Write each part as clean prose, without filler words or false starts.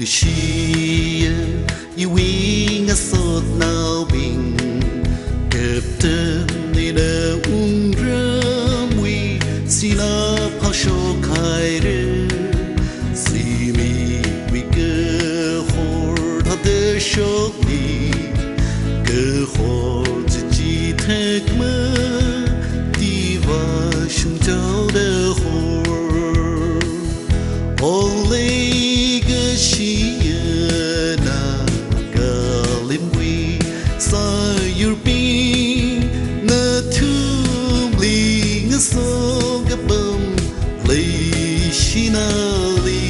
chia yêu quý ngã sốt nào bình kẹp tên đi đỡ uống rơm quy xin áp hao sâu khai rơ si mi vì cơ hồn thật tê sốt đi cơ hồn chỉ thét mơ đi vào sung cháu đỡ hồn Olay gashiyana galimwi sayurpi na tumli ngaso gabam leishinali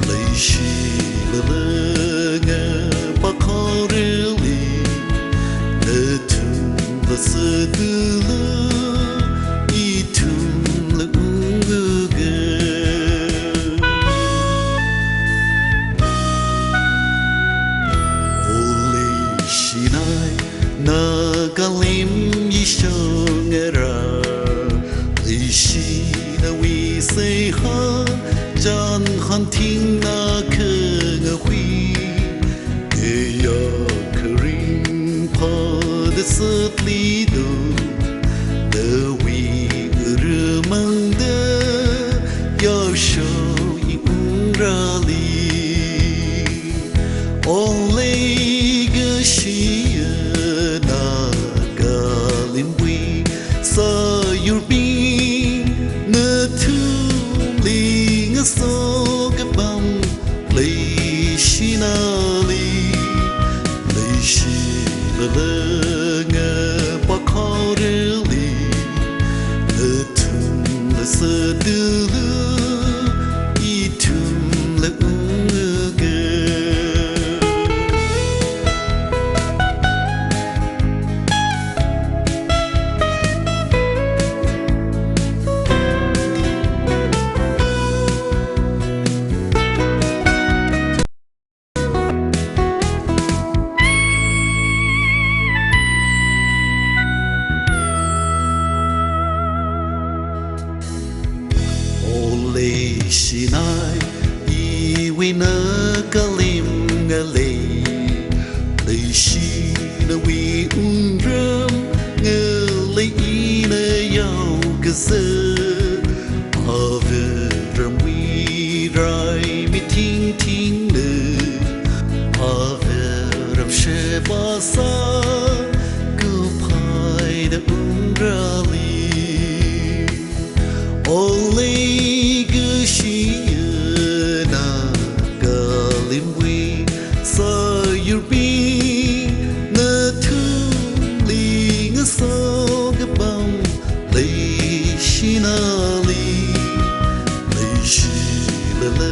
leishilanga bakareli na tumla sadula itumla unguga Nagalim yishongera Lishina we say ha Jan hunting na kanga hui Eya karing pa the sutli do The we rumang de Yo show ungrali Olay gashi sayurpi na tumli nga so gabam leishinali leishilanga bakareli na tumla sadulu itumla unga Shinai iwi na kalim ngale Leishi na wi unram ngale ina yau gaza Averam wi rai mi ting ting ne Averam shebasa gupai da unrali Olay gashiyana galimwi sayurpi na tumli nga so gabam leishinali leishilala